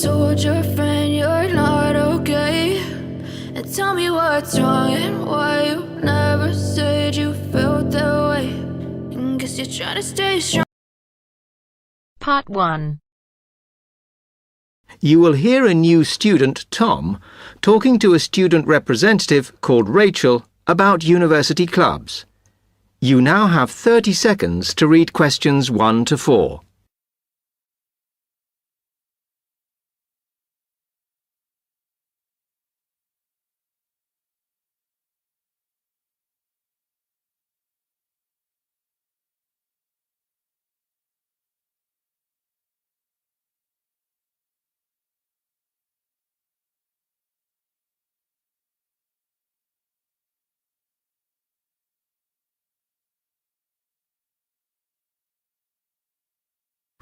told your friend you're not okay? And tell me what's wrong and why you never said you felt that way. And guess you're trying to stay strong. Part 1. You will hear a new student, Tom, talking to a student representative called Rachel about university clubs. You now have 30 seconds to read questions 1 to 4.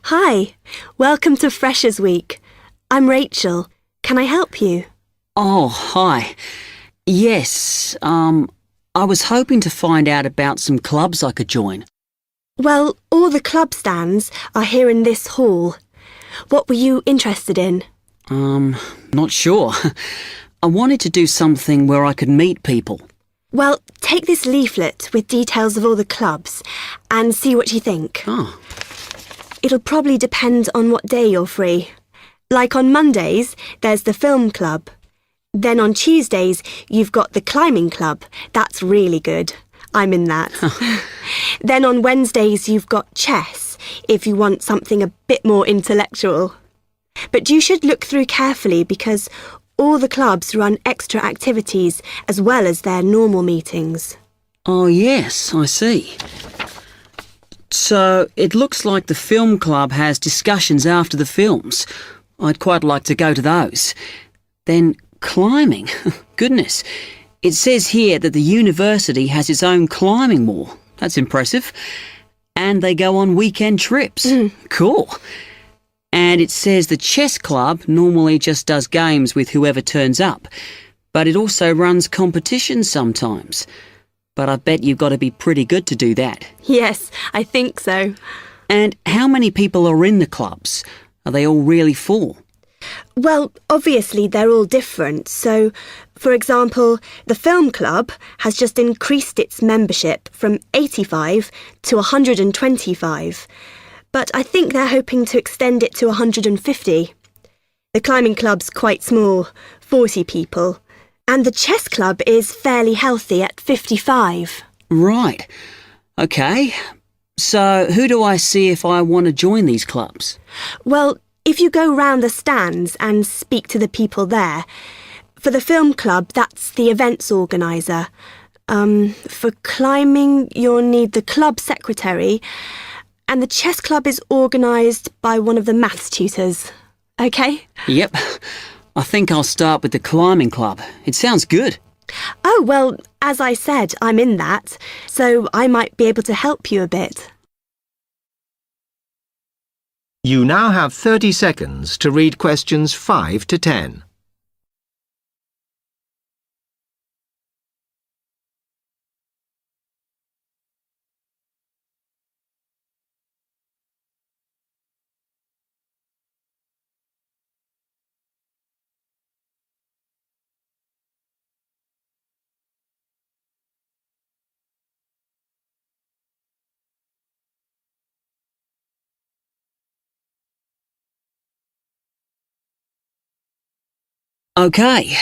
Hi, welcome to Freshers Week. I'm Rachel. Can I help you? Oh, hi. Yes, I was hoping to find out about some clubs I could join. Well, all the club stands are here in this hall. What were you interested in? Not sure. I wanted to do something where I could meet people. Well, take this leaflet with details of all the clubs and see what you think. Oh. It'll probably depend on what day you're free. Like on Mondays, there's the film club. Then on Tuesdays, you've got the climbing club. That's really good. I'm in that. Then on Wednesdays, you've got chess, if you want something a bit more intellectual. But you should look through carefully because all the clubs run extra activities as well as their normal meetings. Oh, yes, I see. So, it looks like the film club has discussions after the films. I'd quite like to go to those. Then climbing. Goodness. It says here that the university has its own climbing wall. That's impressive. And they go on weekend trips. Cool. And it says the chess club normally just does games with whoever turns up. But it also runs competitions sometimes. But I bet you've got to be pretty good to do that. Yes, I think so. And how many people are in the clubs? Are they all really full? Well, obviously they're all different. So, for example, the film club has just increased its membership from 85 to 125. But I think they're hoping to extend it to 150. The climbing club's quite small, 40 people. And the chess club is fairly healthy at 55. Right. OK. So who do I see if I want to join these clubs? Well, if you go round the stands and speak to the people there, for the film club, that's the events organiser. For climbing, you'll need the club secretary, and the chess club is organised by one of the maths tutors. OK? Yep. I think I'll start with the climbing club. It sounds good. Oh, well, as I said, I'm in that, so I might be able to help you a bit. You now have 30 seconds to read questions 5 to 10. OK.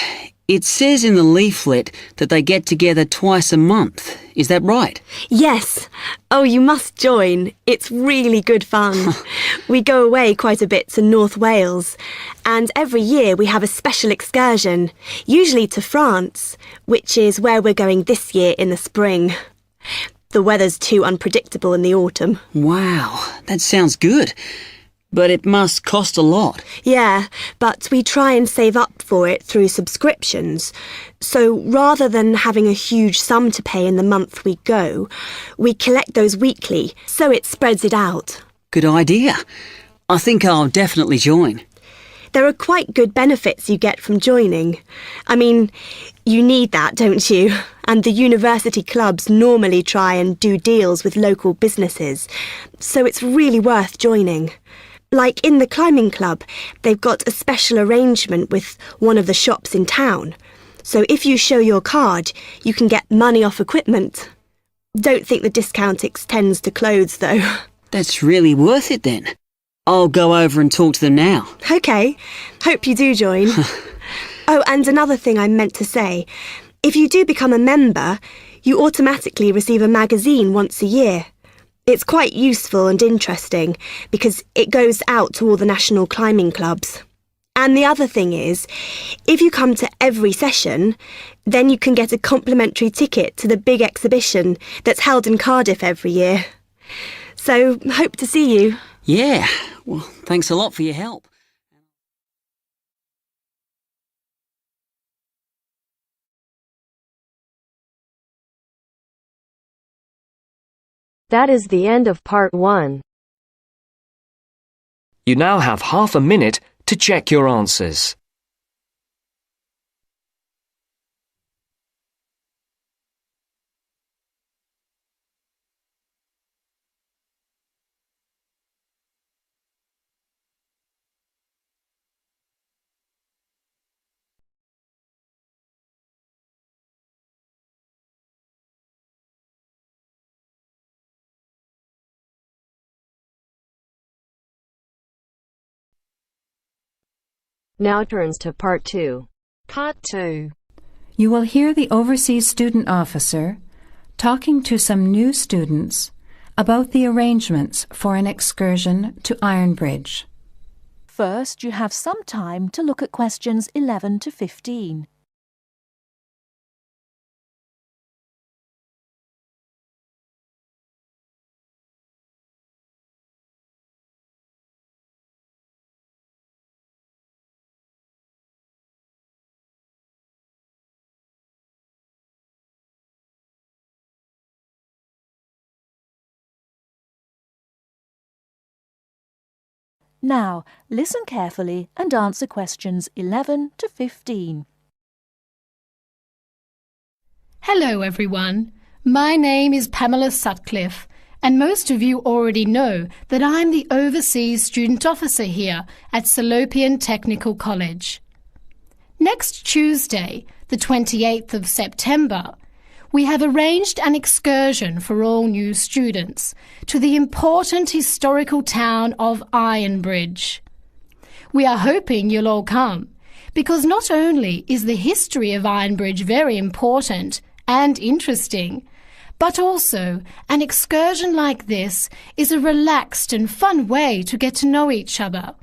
It says in the leaflet that they get together twice a month. Is that right? Yes. Oh, you must join. It's really good fun. We go away quite a bit to North Wales. And every year we have a special excursion, usually to France, which is where we're going this year in the spring. The weather's too unpredictable in the autumn. Wow, that sounds good. But it must cost a lot. Yeah, but we try and save up for it through subscriptions. So rather than having a huge sum to pay in the month we go, we collect those weekly, so it spreads it out. Good idea. I think I'll definitely join. There are quite good benefits you get from joining. I mean, you need that, don't you? And the university clubs normally try and do deals with local businesses, so it's really worth joining. Like in the climbing club, they've got a special arrangement with one of the shops in town. So if you show your card, you can get money off equipment. Don't think the discount extends to clothes, though. That's really worth it then. I'll go over and talk to them now. OK. Hope you do join. Oh, and another thing I meant to say. If you do become a member, you automatically receive a magazine once a year. It's quite useful and interesting because it goes out to all the national climbing clubs. And the other thing is, if you come to every session, then you can get a complimentary ticket to the big exhibition that's held in Cardiff every year. So, hope to see you. Yeah, well, thanks a lot for your help. That is the end of part 1. You now have half a minute to check your answers. Now turns to part 2. Part 2. You will hear the overseas student officer talking to some new students about the arrangements for an excursion to Ironbridge. First, you have some time to look at questions 11 to 15. Now, listen carefully and answer questions 11 to 15. Hello everyone, my name is Pamela Sutcliffe and most of you already know that I'm the Overseas Student Officer here at Salopian Technical College. Next Tuesday, the 28th of September, we have arranged an excursion for all new students to the important historical town of Ironbridge. We are hoping you'll all come, because not only is the history of Ironbridge very important and interesting, but also an excursion like this is a relaxed and fun way to get to know each other.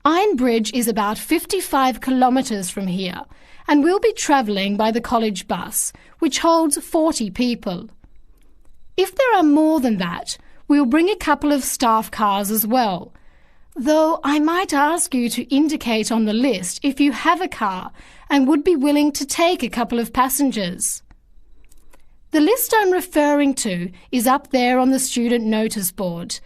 Ironbridge is about 55 kilometres from here, and we'll be travelling by the college bus, which holds 40 people. If there are more than that, we'll bring a couple of staff cars as well, though I might ask you to indicate on the list if you have a car and would be willing to take a couple of passengers. The list I'm referring to is up there on the student notice board,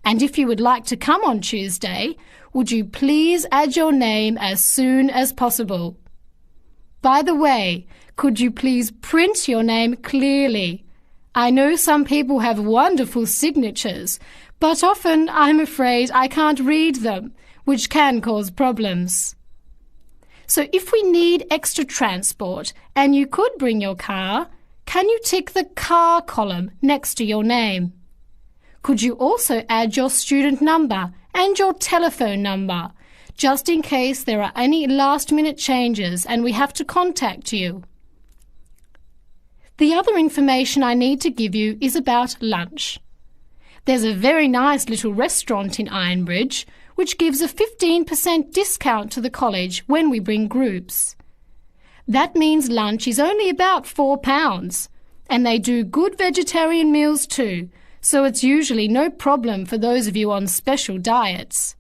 and if you would like to come on Tuesday, would you please add your name as soon as possible? By the way, could you please print your name clearly? I know some people have wonderful signatures, but often I'm afraid I can't read them, which can cause problems. So if we need extra transport and you could bring your car, can you tick the car column next to your name? Could you also add your student number and your telephone number, just in case there are any last-minute changes and we have to contact you? The other information I need to give you is about lunch. There's a very nice little restaurant in Ironbridge which gives a 15% discount to the college when we bring groups. That means lunch is only about £4, and they do good vegetarian meals too, so it's usually no problem for those of you on special diets.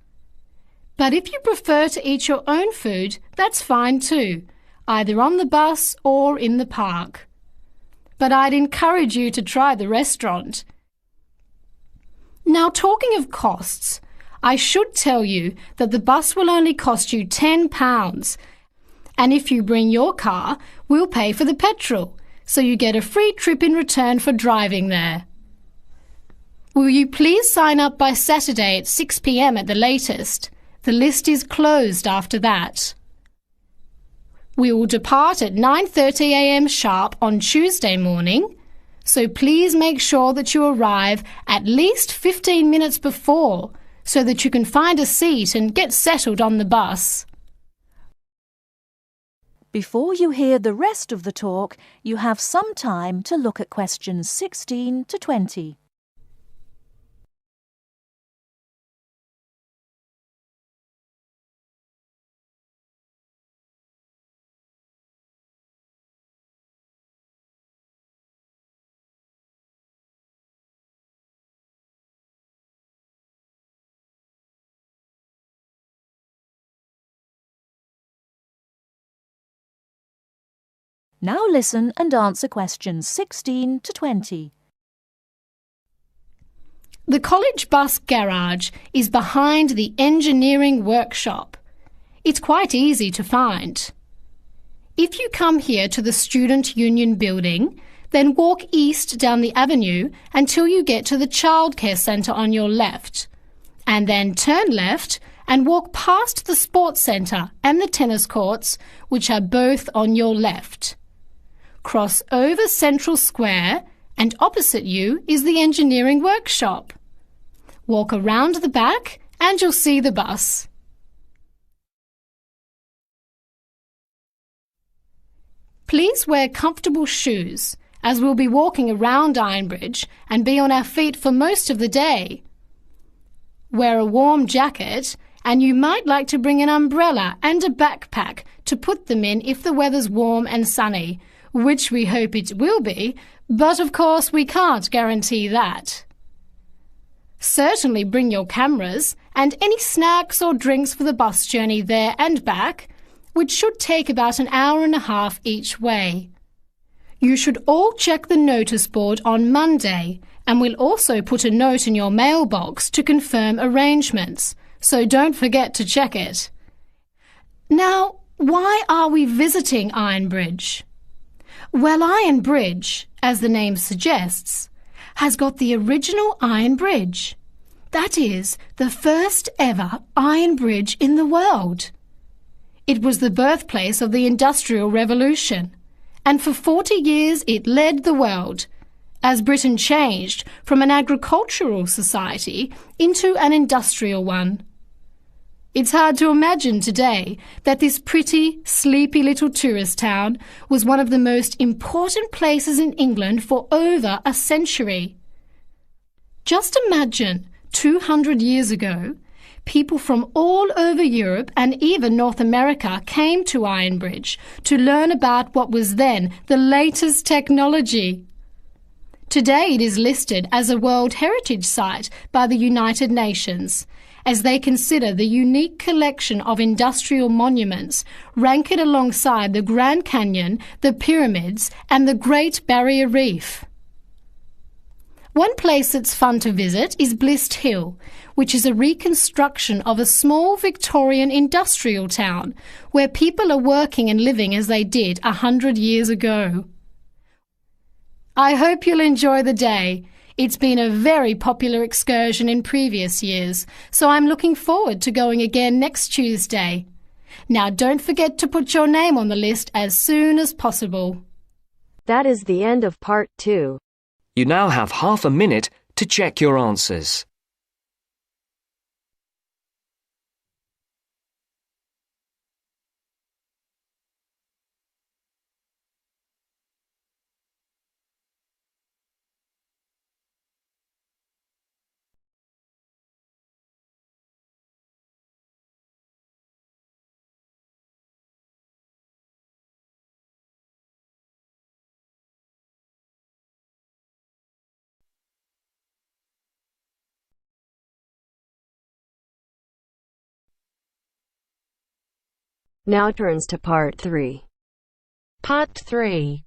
But if you prefer to eat your own food, that's fine too, either on the bus or in the park. But I'd encourage you to try the restaurant. Now, talking of costs, I should tell you that the bus will only cost you £10, and if you bring your car, we'll pay for the petrol, so you get a free trip in return for driving there. Will you please sign up by Saturday at 6 p.m. at the latest? The list is closed after that. We will depart at 9:30 a.m. sharp on Tuesday morning, so please make sure that you arrive at least 15 minutes before so that you can find a seat and get settled on the bus. Before you hear the rest of the talk, you have some time to look at questions 16 to 20. Now listen and answer questions 16 to 20. The college bus garage is behind the engineering workshop. It's quite easy to find. If you come here to the Student Union building, then walk east down the avenue until you get to the childcare centre on your left, and then turn left and walk past the sports centre and the tennis courts, which are both on your left. Cross over Central Square, and opposite you is the engineering workshop. Walk around the back and you'll see the bus. Please wear comfortable shoes, as we'll be walking around Ironbridge and be on our feet for most of the day. Wear a warm jacket, and you might like to bring an umbrella and a backpack to put them in if the weather's warm and sunny, which we hope it will be, but of course we can't guarantee that. Certainly bring your cameras and any snacks or drinks for the bus journey there and back, which should take about an hour and a half each way. You should all check the notice board on Monday, and we'll also put a note in your mailbox to confirm arrangements, so don't forget to check it. Now, why are we visiting Ironbridge? Well, Iron Bridge, as the name suggests, has got the original iron bridge. That is, the first ever iron bridge in the world. It was the birthplace of the Industrial Revolution, and for 40 years it led the world, as Britain changed from an agricultural society into an industrial one. It's hard to imagine today that this pretty, sleepy little tourist town was one of the most important places in England for over a century. Just imagine, 200 years ago, people from all over Europe and even North America came to Ironbridge to learn about what was then the latest technology. Today it is listed as a World Heritage Site by the United Nations, as they consider the unique collection of industrial monuments rank it alongside the Grand Canyon, the pyramids and the Great Barrier Reef. One place that's fun to visit is Blist Hill, which is a reconstruction of a small Victorian industrial town where people are working and living as they did 100 years ago. I hope you'll enjoy the day. It's been a very popular excursion in previous years, so I'm looking forward to going again next Tuesday. Now don't forget to put your name on the list as soon as possible. That is the end of part 2. You now have half a minute to check your answers. Now turns to part 3. Part 3.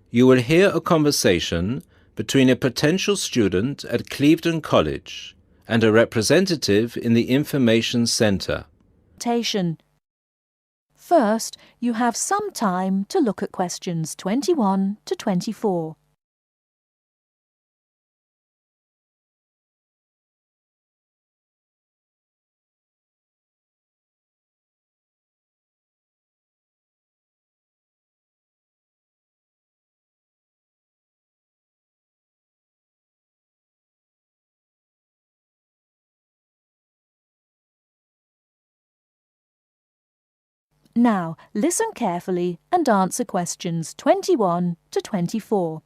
You will hear a conversation between a potential student at Clevedon College and a representative in the Information Centre. First, you have some time to look at questions 21 to 24. Now, listen carefully and answer questions 21 to 24.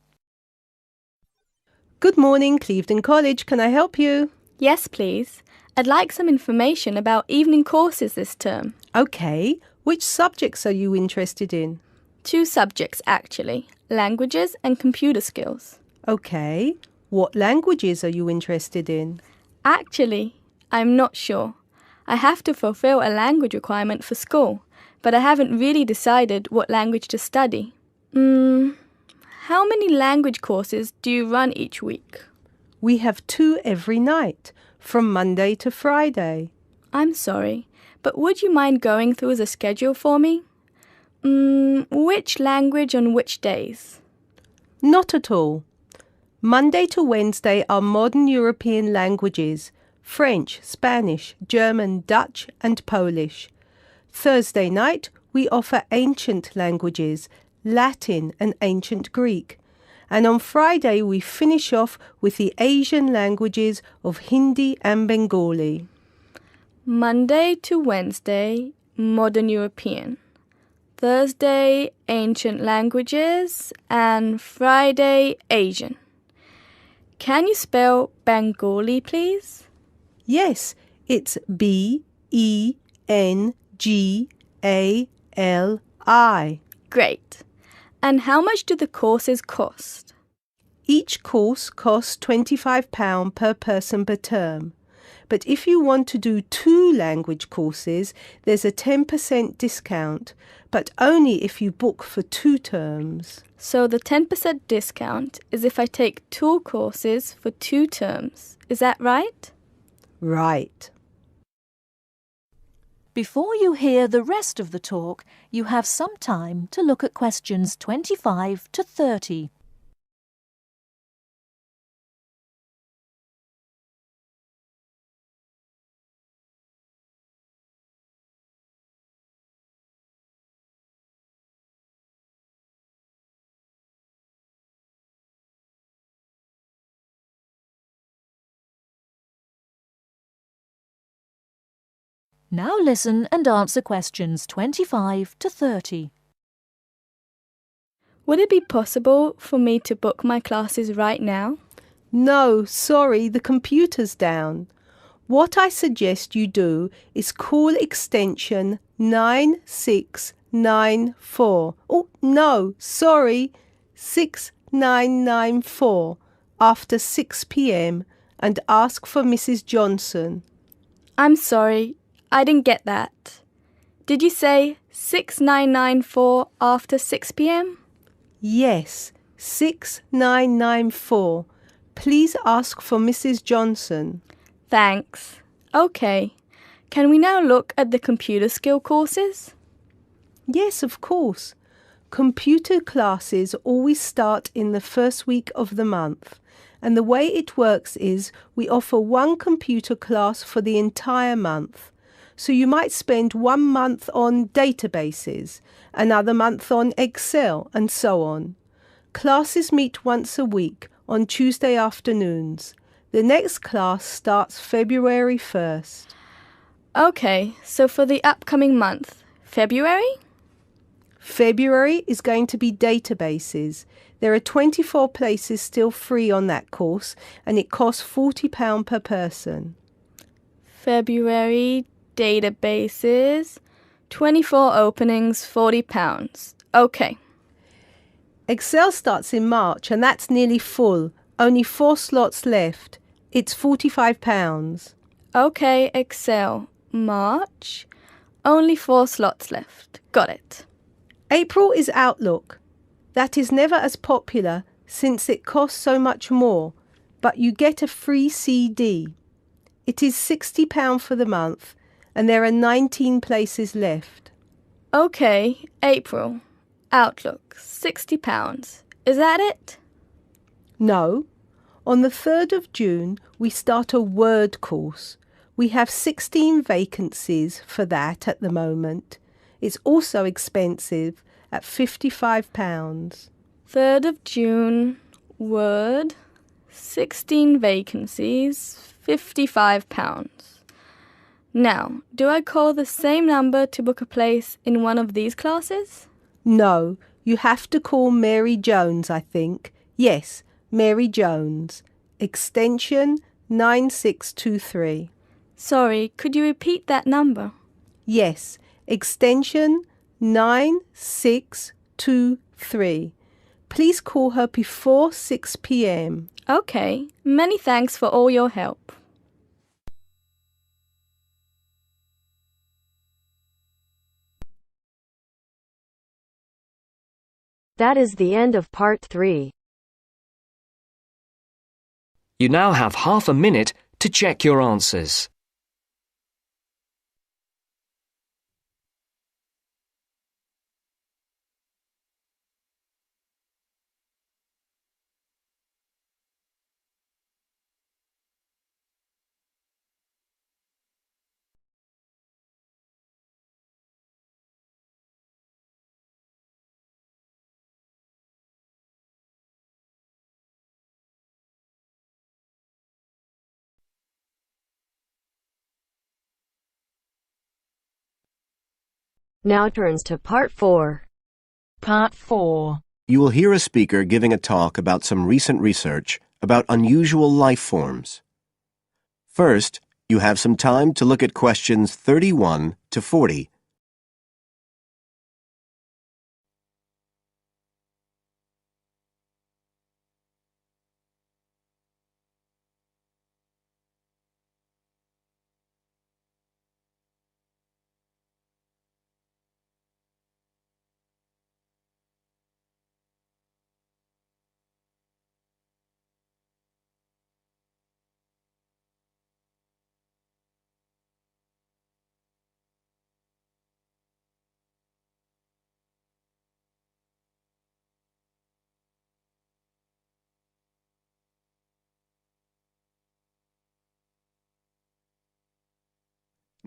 Good morning, Clevedon College. Can I help you? Yes, please. I'd like some information about evening courses this term. OK. Which subjects are you interested in? 2 subjects, actually. Languages and computer skills. OK. What languages are you interested in? Actually, I'm not sure. I have to fulfill a language requirement for school, but I haven't really decided what language to study. How many language courses do you run each week? We have 2 every night, from Monday to Friday. I'm sorry, but would you mind going through the schedule for me? Which language on which days? Not at all. Monday to Wednesday are modern European languages, French, Spanish, German, Dutch and Polish. Thursday night we offer ancient languages, Latin and ancient Greek. And on Friday we finish off with the Asian languages of Hindi and Bengali. Monday to Wednesday, modern European. Thursday, ancient languages, and Friday, Asian. Can you spell Bengali, please? Yes, it's B-E-N-G-A-L-I. Great. And how much do the courses cost? Each course costs £25 per person per term. But if you want to do 2 language courses, there's a 10% discount, but only if you book for 2 terms. So the 10% discount is if I take 2 courses for 2 terms. Is that right? Right. Before you hear the rest of the talk, you have some time to look at questions 25 to 30. Now listen and answer questions 25 to 30. Would it be possible for me to book my classes right now? No, sorry, the computer's down. What I suggest you do is call extension 9694. Oh, no, sorry, 6994 after 6 p.m. and ask for Mrs. Johnson. I'm sorry, I didn't get that. Did you say 6994 after 6 p.m? Yes, 6994. Please ask for Mrs. Johnson. Thanks. Okay. Can we now look at the computer skill courses? Yes, of course. Computer classes always start in the first week of the month. And the way it works is we offer 1 computer class for the entire month. So you might spend 1 month on databases, another month on Excel, and so on. Classes meet once a week on Tuesday afternoons. The next class starts February 1st. Okay, so for the upcoming month, February? February is going to be databases. There are 24 places still free on that course, and it costs £40 per person. February, databases, 24 openings, £40. Okay. Excel starts in March, and that's nearly full. Only 4 slots left. It's £45. Okay, Excel, March, only 4 slots left. Got it. April is Outlook. That is never as popular since it costs so much more, but you get a free CD. It is £60 for the month, and there are 19 places left. Okay, April, Outlook, £60. Is that it? No. On the 3rd of June, we start a Word course. We have 16 vacancies for that at the moment. It's also expensive at £55. 3rd of June, Word, 16 vacancies, £55. Now, do I call the same number to book a place in one of these classes? No, you have to call Mary Jones, I think. Yes, Mary Jones. Extension 9623. Sorry, could you repeat that number? Yes, extension 9623. Please call her before 6 p.m. Okay, many thanks for all your help. That is the end of part 3. You now have half a minute to check your answers. Now turns to part 4. Part 4. You will hear a speaker giving a talk about some recent research about unusual life forms. First, you have some time to look at questions 31 to 40.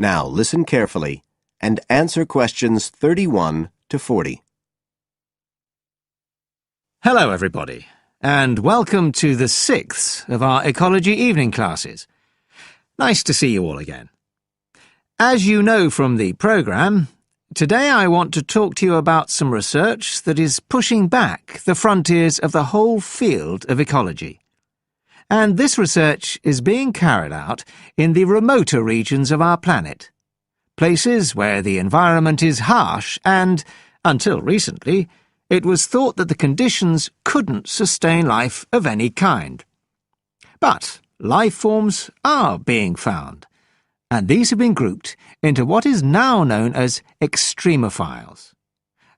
Now listen carefully and answer questions 31 to 40. Hello, everybody, and welcome to the 6th of our ecology evening classes. Nice to see you all again. As you know from the programme, today I want to talk to you about some research that is pushing back the frontiers of the whole field of ecology. And this research is being carried out in the remoter regions of our planet, places where the environment is harsh and, until recently, it was thought that the conditions couldn't sustain life of any kind. But life forms are being found, and these have been grouped into what is now known as extremophiles.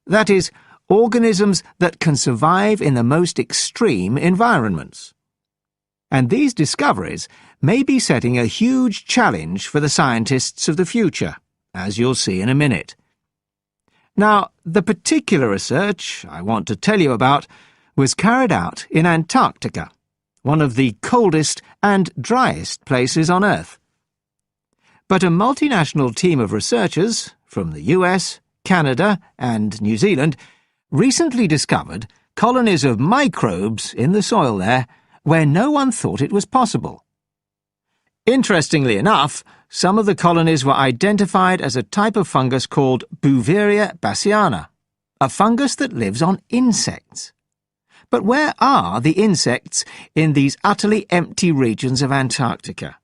That is, organisms that can survive in the most extreme environments. And these discoveries may be setting a huge challenge for the scientists of the future, as you'll see in a minute. Now, the particular research I want to tell you about was carried out in Antarctica, one of the coldest and driest places on Earth. But a multinational team of researchers from the US, Canada, and New Zealand recently discovered colonies of microbes in the soil there where no one thought it was possible. Interestingly enough, some of the colonies were identified as a type of fungus called Bouveria bassiana, a fungus that lives on insects. But where are the insects in these utterly empty regions of Antarctica?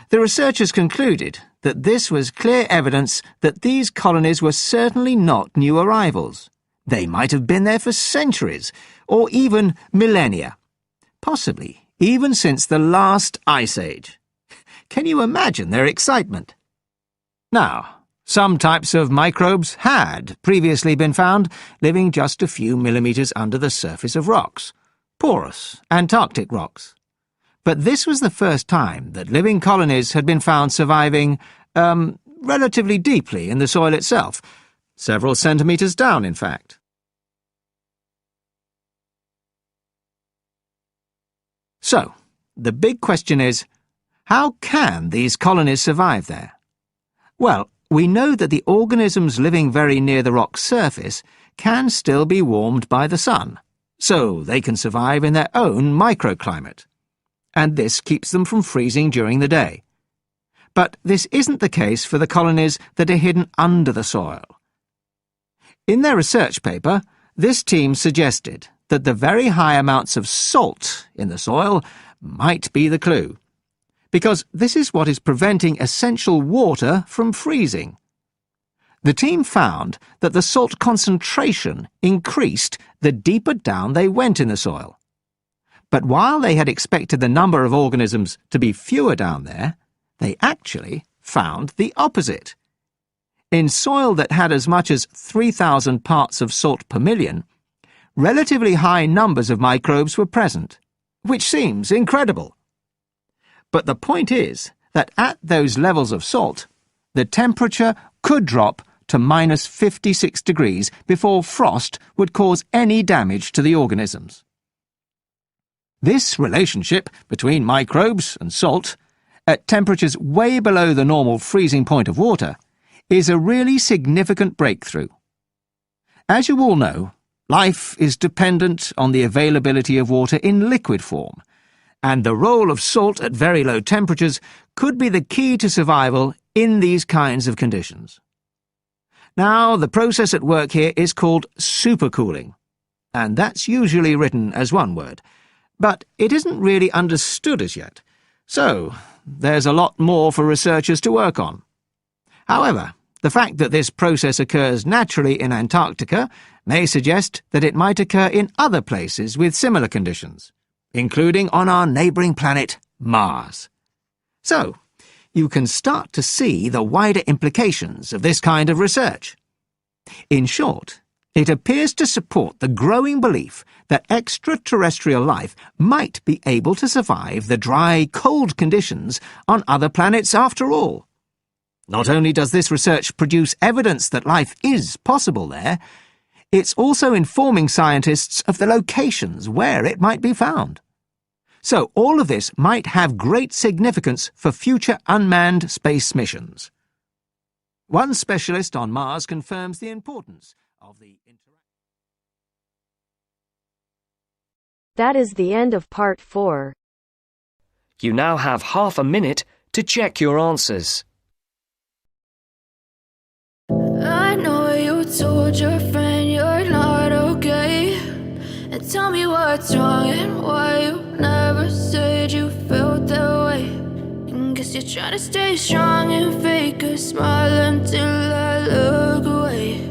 The researchers concluded that this was clear evidence that these colonies were certainly not new arrivals. They might have been there for centuries, or even millennia. Possibly even since the last ice age. Can you imagine their excitement? Now, some types of microbes had previously been found living just a few millimetres under the surface of rocks, porous Antarctic rocks. But this was the first time that living colonies had been found surviving, relatively deeply in the soil itself, several centimetres down, in fact. So, the big question is, how can these colonies survive there? Well, we know that the organisms living very near the rock's surface can still be warmed by the sun, so they can survive in their own microclimate. And this keeps them from freezing during the day. But this isn't the case for the colonies that are hidden under the soil. In their research paper, this team suggested that the very high amounts of salt in the soil might be the clue, because this is what is preventing essential water from freezing. The team found that the salt concentration increased the deeper down they went in the soil. But while they had expected the number of organisms to be fewer down there, they actually found the opposite. In soil that had as much as 3,000 parts of salt per million, relatively high numbers of microbes were present, which seems incredible. But the point is that at those levels of salt, the temperature could drop to minus 56 degrees before frost would cause any damage to the organisms. This relationship between microbes and salt, at temperatures way below the normal freezing point of water, is a really significant breakthrough. As you all know, life is dependent on the availability of water in liquid form, and the role of salt at very low temperatures could be the key to survival in these kinds of conditions. Now, the process at work here is called supercooling, and that's usually written as one word, but it isn't really understood as yet, so there's a lot more for researchers to work on. However, the fact that this process occurs naturally in Antarctica may suggest that it might occur in other places with similar conditions, including on our neighbouring planet, Mars. So, you can start to see the wider implications of this kind of research. In short, it appears to support the growing belief that extraterrestrial life might be able to survive the dry, cold conditions on other planets after all. Not only does this research produce evidence that life is possible there, it's also informing scientists of the locations where it might be found. So all of this might have great significance for future unmanned space missions. One specialist on Mars confirms the importance of the interaction. That is the end of part 4. You now have half a minute to check your answers. I know you told your friend you're not okay, and tell me what's wrong and why you never said you felt that way. And guess you're trying to stay strong and fake a smile until I look away.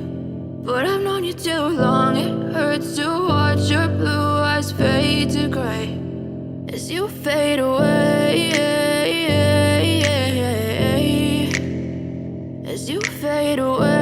But I've known you too long, it hurts to watch your blue eyes fade to grey as you fade away, as you fade away.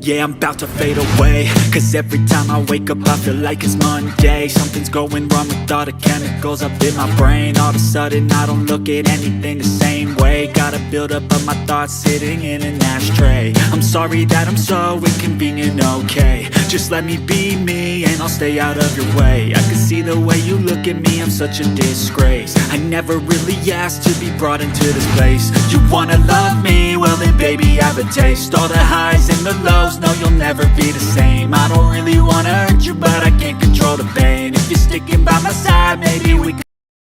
Yeah, I'm about to fade away, cause every time I wake up I feel like it's Monday. Something's going wrong with all the chemicals up in my brain. All of a sudden I don't look at anything the same way. Gotta build up of my thoughts sitting in an ashtray. I'm sorry that I'm so inconvenient, okay. Just let me be me and I'll stay out of your way. I can see the way you look at me, I'm such a disgrace. I never really asked to be brought into this place. You wanna love me? Well then baby have a taste. All the highs and the lows, no you'll never be the same. I don't really wanna hurt you but I can't control the pain. If you're sticking by my side maybe we can